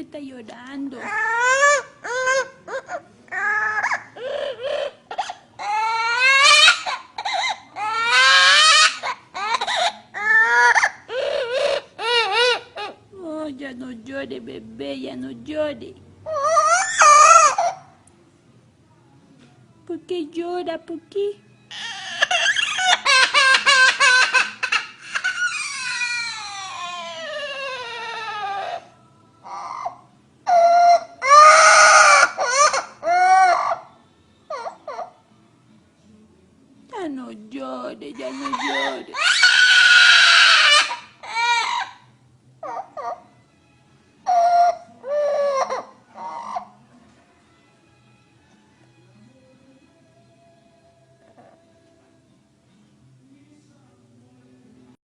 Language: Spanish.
está llorando? Oh, ya no llore, bebé, ya no llore. ¿Por qué llora? ¿Por qué? Ya no llore, ya no llore.